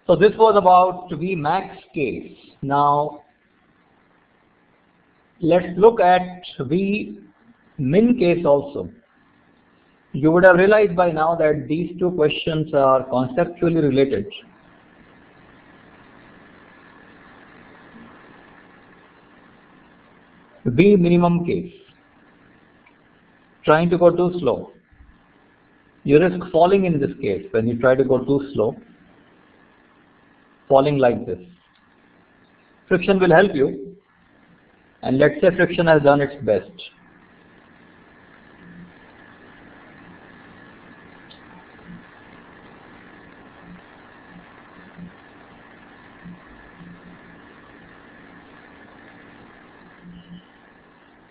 So this was about Vmax case. Now let's look at Vmin case also. You would have realized by now that these two questions are conceptually related. V minimum case, trying to go too slow. You risk falling in this case when you try to go too slow, falling like this. Friction will help you, and let's say friction has done its best.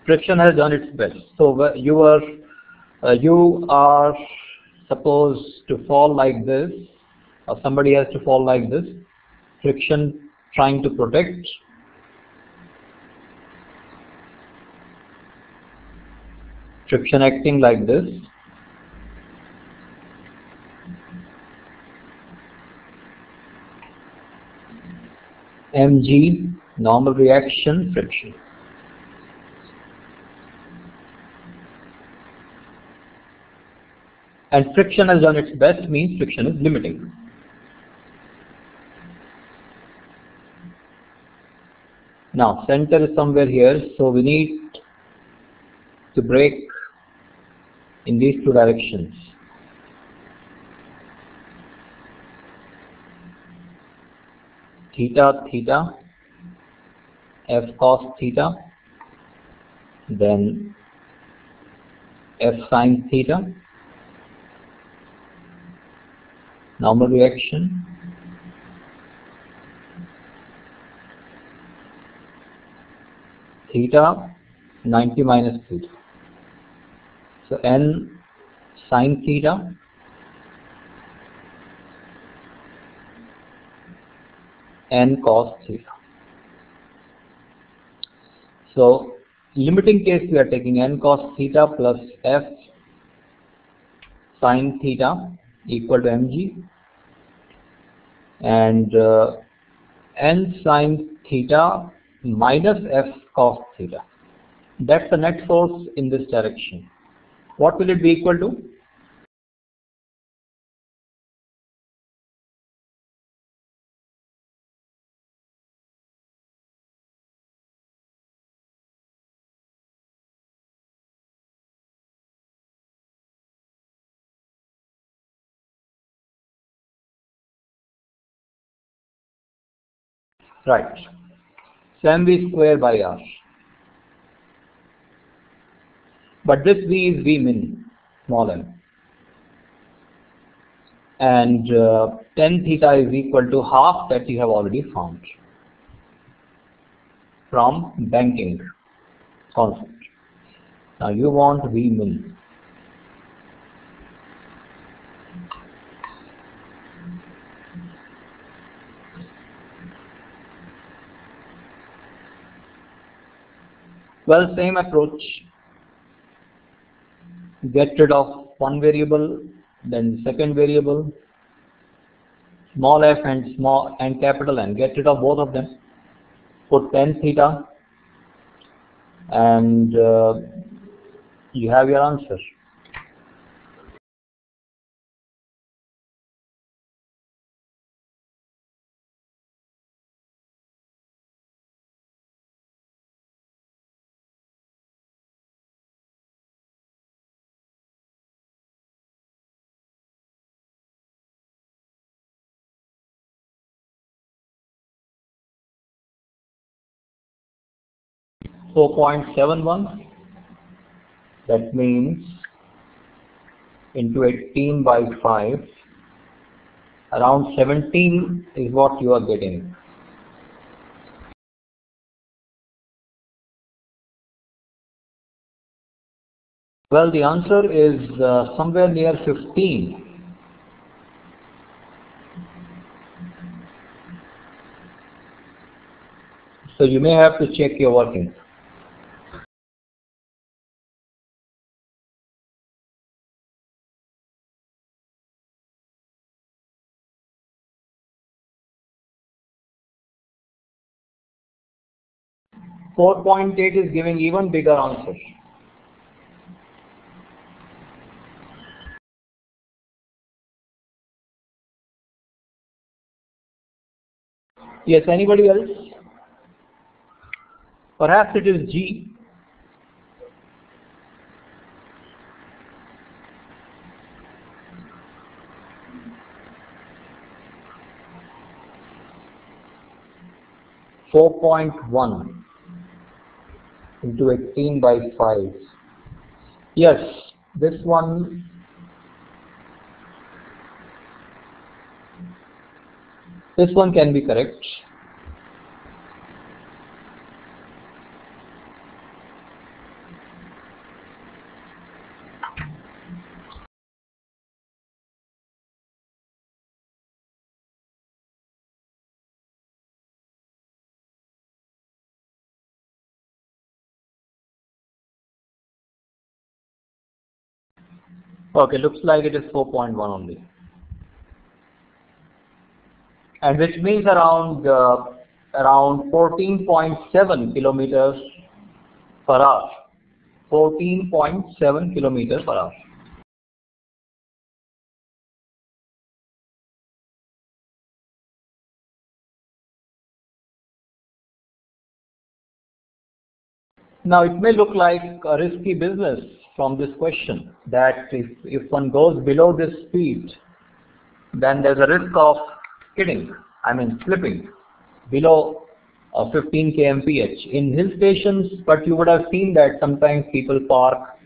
Friction has done its best. So you are supposed to fall like this, or somebody has to fall like this. Friction trying to protect. Friction acting like this. mg, normal reaction, friction. And friction has done its best means friction is limiting. Now center is somewhere here, so we need to break in these two directions. Theta, theta, f cos theta, then f sin theta, normal reaction, theta 90 minus theta. So n sin theta n cos theta. So limiting case we are taking n cos theta plus f sin theta equal to mg, and n sin theta minus f cos theta. That's the net force in this direction. What will it be equal to? Right. So mv square by r. But this v is v min, small m. And tan theta is equal to half that you have already found from banking concept. Now you want v min. Well, same approach. Get rid of one variable, then second variable, small f and capital N. Get rid of both of them. Put tan theta, and you have your answer. So 0.71, that means into 18 by 5, around 17 is what you are getting. Well, the answer is somewhere near 15. So you may have to check your workings. 4.8 is giving even bigger answer. Yes, anybody else? Perhaps it is G. .1 into 18/5. Yes, this one. This one can be correct. Okay, looks like it is 4.1 only. And which means around 14.7 kilometers per hour. 14.7 kilometers per hour. Now it may look like a risky business from this question, that if one goes below this speed, then there's a risk of slipping below 15 kmph. In hill stations, but you would have seen that sometimes people park,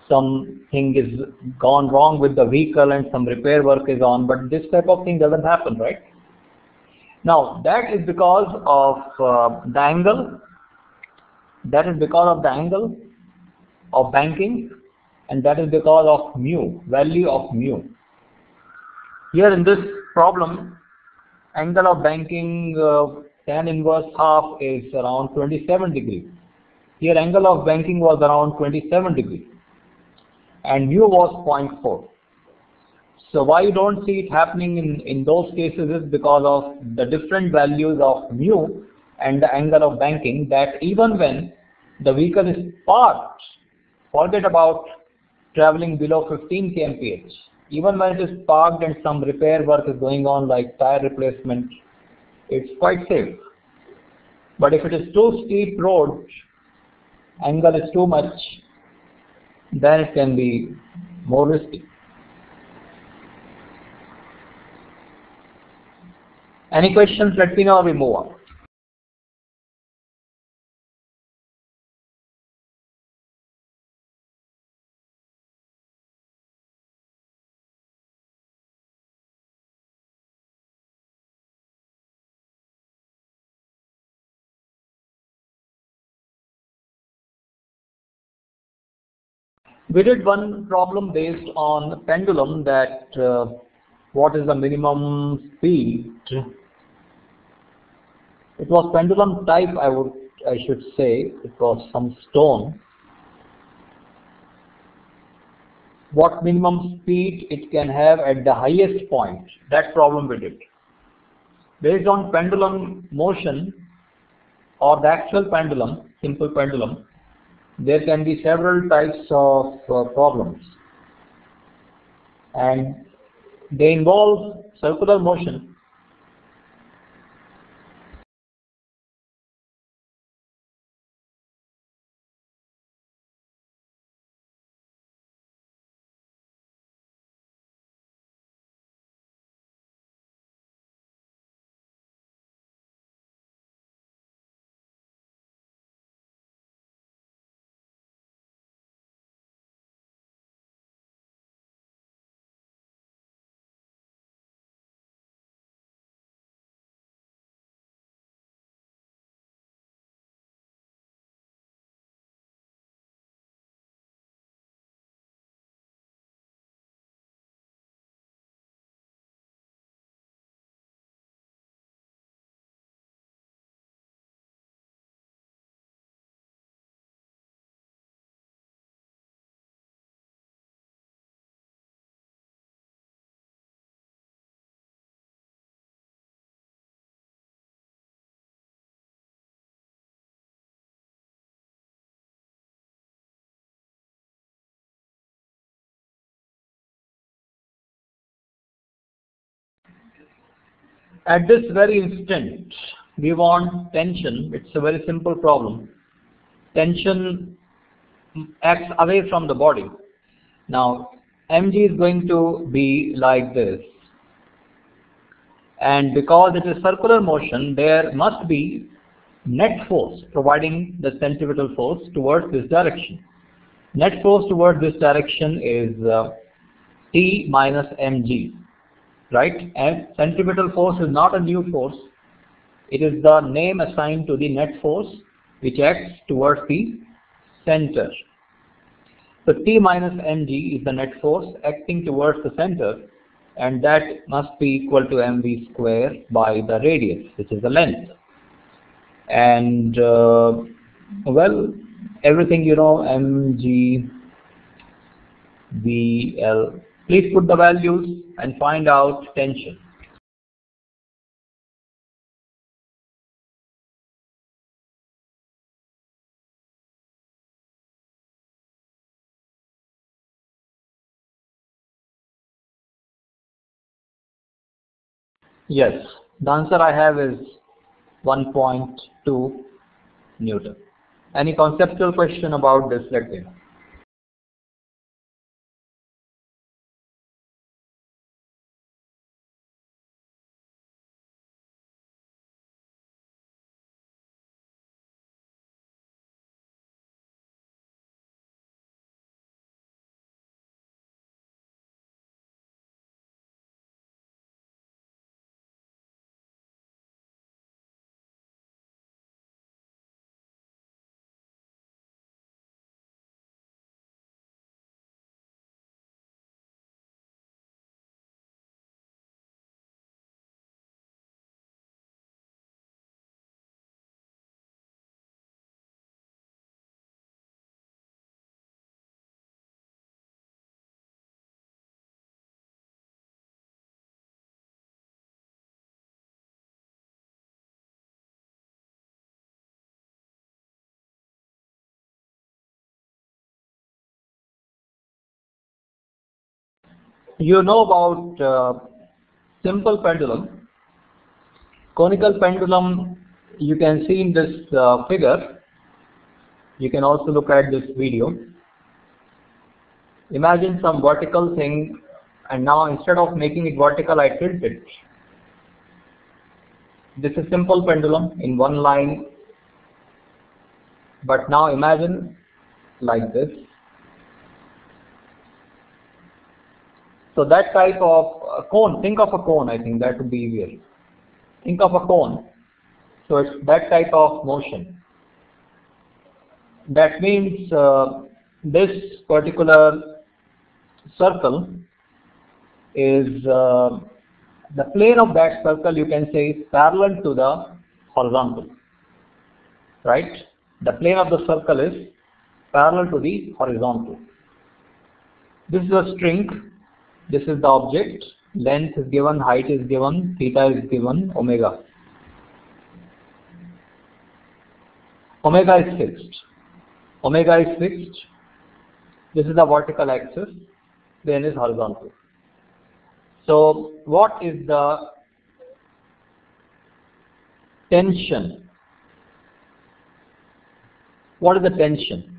something is gone wrong with the vehicle and some repair work is on, but this type of thing doesn't happen, right? Now that is because of the angle. That is because of the angle of banking, and that is because of mu, value of mu. Here in this problem, angle of banking tan inverse half is around 27 degrees. Here angle of banking was around 27 degrees and mu was 0.4. So why you don't see it happening in those cases is because of the different values of mu and the angle of banking, that even when the vehicle is parked, forget about traveling below 15 kmph. Even when it is parked and some repair work is going on like tire replacement, it's quite safe. But if it is too steep road, angle is too much, then it can be more risky. Any questions? Let me know or we move on. We did one problem based on pendulum, that what is the minimum speed. It was pendulum type, I should say. It was some stone. What minimum speed it can have at the highest point. That problem we did. Based on pendulum motion or the actual pendulum, simple pendulum, there can be several types of problems, and they involve circular motion. At this very instant, we want tension. It's a very simple problem. Tension acts away from the body. Now, mg is going to be like this. And because it is circular motion, there must be net force providing the centripetal force towards this direction. Net force towards this direction is T minus mg, right? And centripetal force is not a new force. It is the name assigned to the net force which acts towards the center. So T minus mg is the net force acting towards the center, and that must be equal to mv square by the radius, which is the length. And well, everything you know, mg, vl. Please put the values and find out tension. Yes, the answer I have is 1.2 Newton. Any conceptual question about this? Let me know. You know about simple pendulum. Conical pendulum, you can see in this figure. You can also look at this video. Imagine some vertical thing, and now instead of making it vertical, I tilt it. This is simple pendulum in one line, but now imagine like this. So that type of cone, think of a cone, I think that would be easier. Think of a cone. So it's that type of motion. That means this particular circle is the plane of that circle, you can say, is parallel to the horizontal, right? The plane of the circle is parallel to the horizontal. This is a string. This is the object. Length is given, height is given, theta is given, omega. Omega is fixed. Omega is fixed. This is the vertical axis. Then is horizontal. So what is the tension? What is the tension?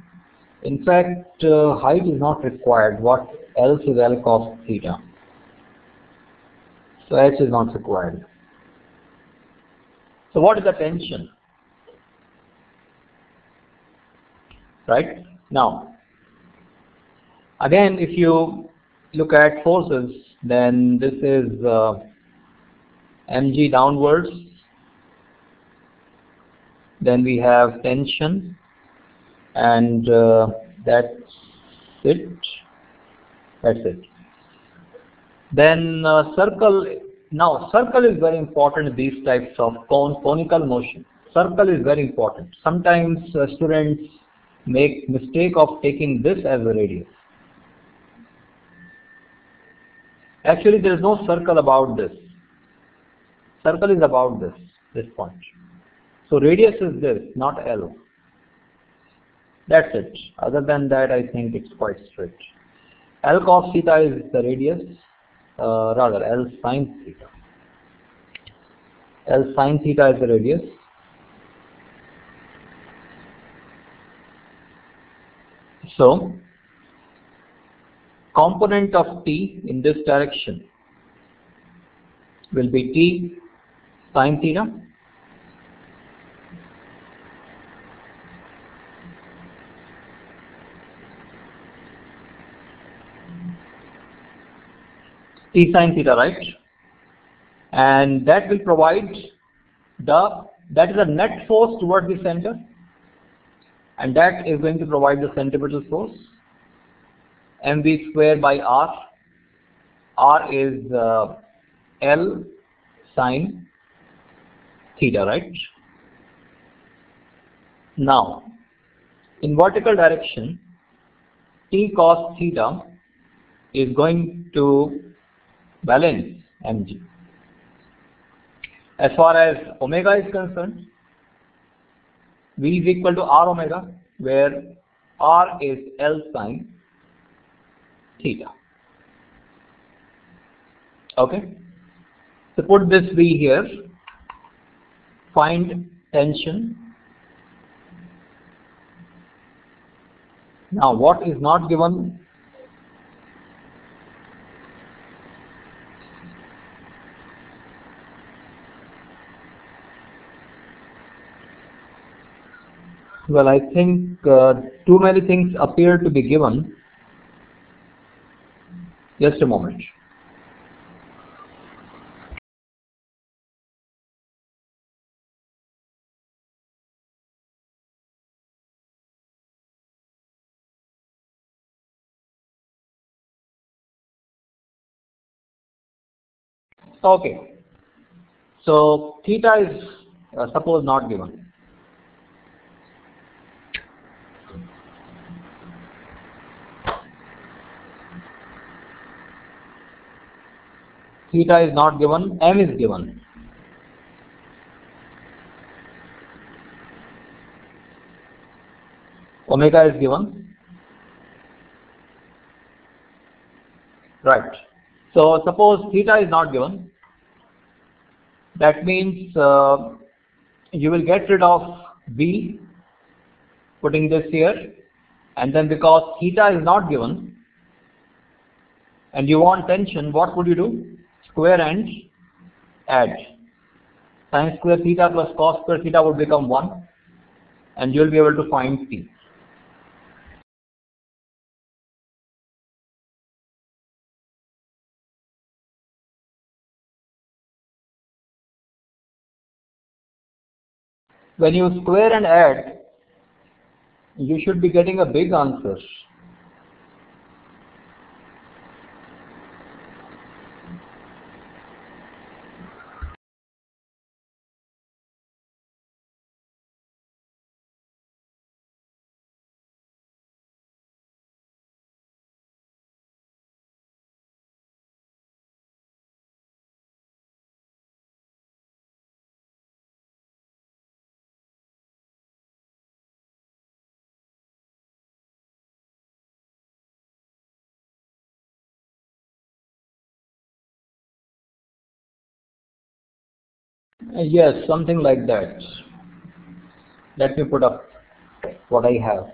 In fact, height is not required. What else is L cos theta? So H is not required. So what is the tension? Right? Now, again, if you look at forces, then this is mg downwards. Then we have tension, and that's it. That's it. Then circle. Now, circle is very important in these types of conical motion. Circle is very important. Sometimes students make mistake of taking this as a radius. Actually, there is no circle about this. Circle is about this point. So radius is this, not L. That's it. Other than that, I think it's quite straight. L cos theta is the radius, rather L sin theta. L sine theta is the radius. So component of t in this direction will be t sine theta t sine theta, right? And that will provide that is a net force towards the center, and that is going to provide the centripetal force, mv square by r. R is L sine theta, right? Now, in vertical direction, t cos theta is going to balance mg. As far as omega is concerned, V is equal to r omega, where r is L sine theta. Okay, so put this V here, find tension. Now what is not given? Well, I think too many things appear to be given. Just a moment. Okay, so theta is suppose not given. Theta is not given, m is given. Omega is given. Right. So suppose theta is not given. That means you will get rid of V, putting this here, and then because theta is not given and you want tension, what would you do? Square and add. Sin square theta plus cos square theta would become 1, and you will be able to find T. When you square and add, you should be getting a big answer. Yes, something like that. Let me put up what I have.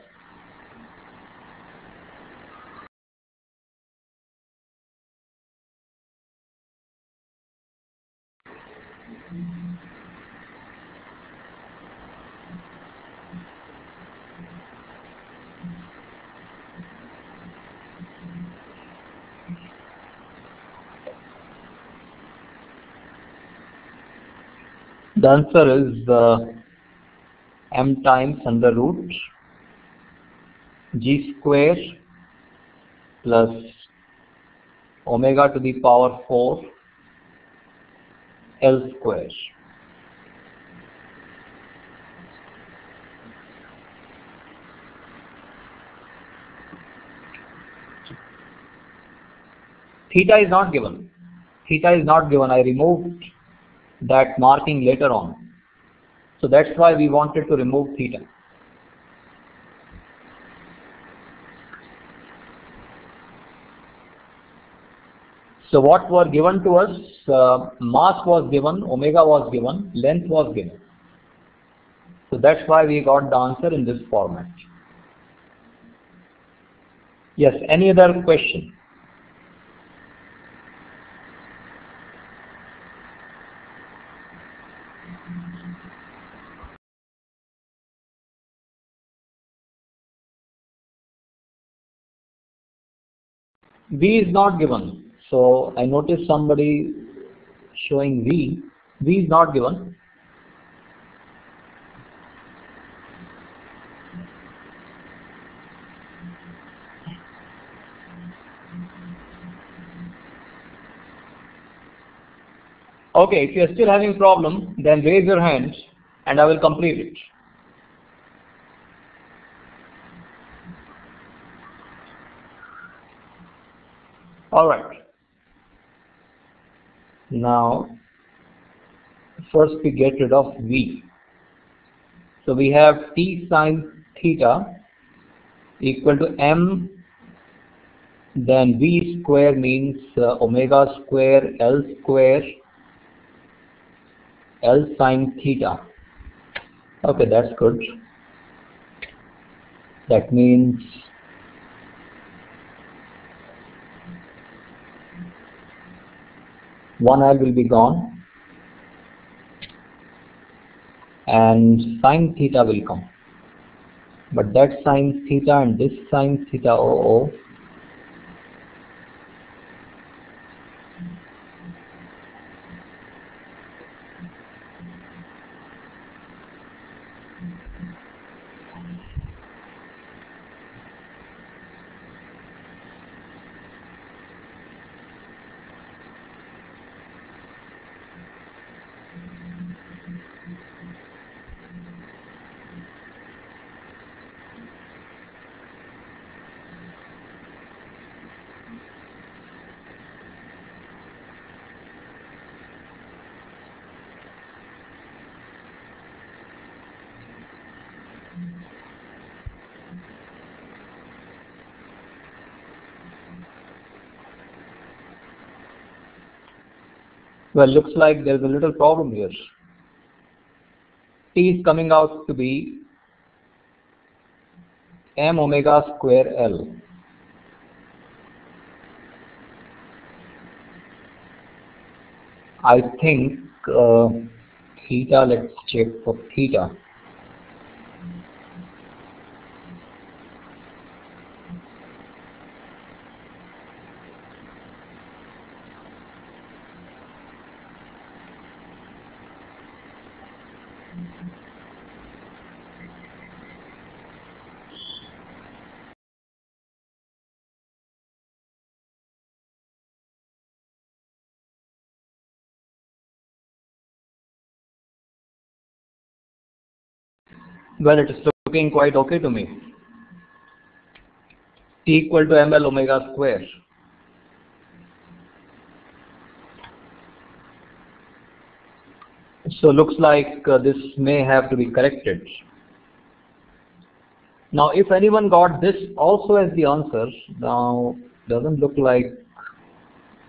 The answer is m times under root g square plus omega to the power 4 L square. Theta is not given. Theta is not given. I removed that marking later on. So that's why we wanted to remove theta. So what were given to us? Mass was given, omega was given, length was given. So that's why we got the answer in this format. Yes, any other question? V is not given. So I noticed somebody showing V. V is not given. Okay, if you are still having problem, then raise your hand and I will complete it. Alright. Now, first we get rid of V. So we have T sine theta equal to M, then V square means omega square L sine theta. Okay, that's good. That means one L will be gone and sine theta will come. But that sine theta and this sine theta OO well, looks like there's a little problem here. T is coming out to be M omega square L. I think theta, let's check for theta. Well, it is looking quite okay to me. T equal to ml omega square. So looks like this may have to be corrected. Now if anyone got this also as the answer, now doesn't look like it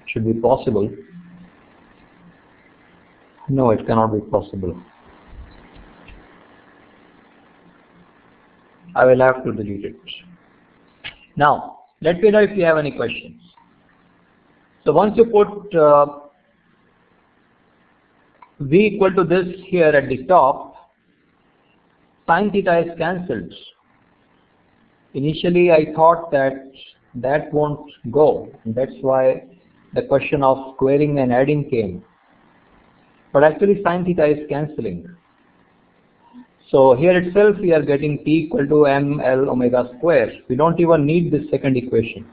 should be possible. No, it cannot be possible. I will have to delete it. Now, let me know if you have any questions. So once you put V equal to this here at the top, sine theta is cancelled. Initially I thought that won't go. That's why the question of squaring and adding came. But actually sine theta is cancelling. So here itself we are getting T equal to ml omega square. We don't even need this second equation.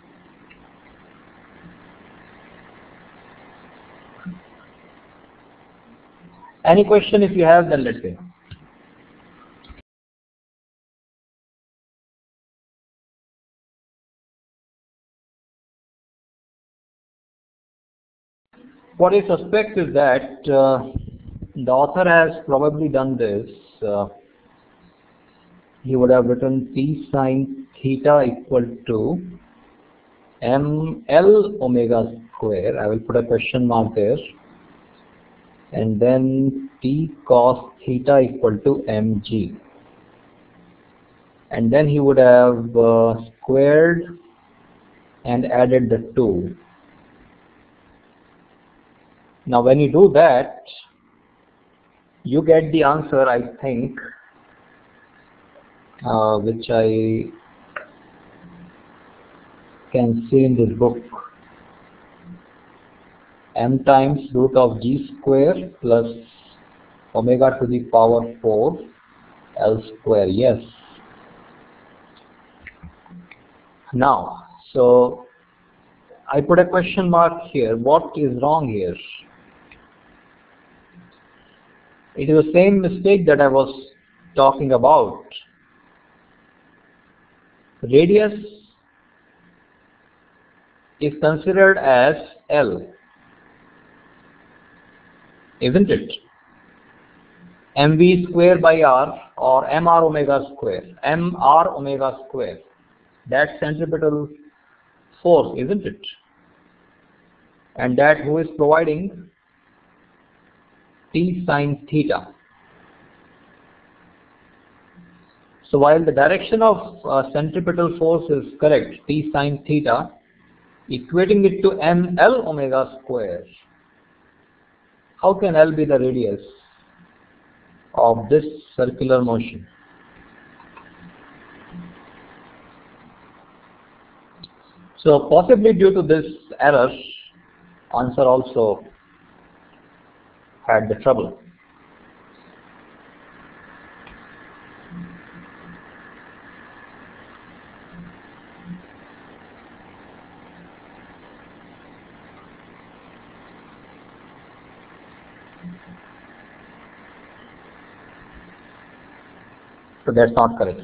Any question if you have, then let's say. What I suspect is that the author has probably done this. He would have written T sine theta equal to ml omega square, I will put a question mark there, and then t cos theta equal to mg, and then he would have squared and added the 2. Now when you do that, you get the answer, I think, which I can see in this book, m times root of g square plus omega to the power 4 L square. Yes. Now, so I put a question mark here. What is wrong here? It is the same mistake that I was talking about. Radius is considered as L, isn't it? mv square by r, or mr omega square, that's centripetal force, isn't it? And that who is providing? T sine theta. So while the direction of centripetal force is correct, T sine theta, equating it to ml omega square, how can L be the radius of this circular motion? So possibly due to this error, answer also had the trouble. So that's not correct.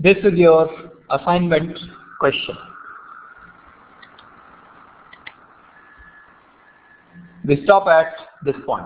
This is your assignment question. We stop at this point.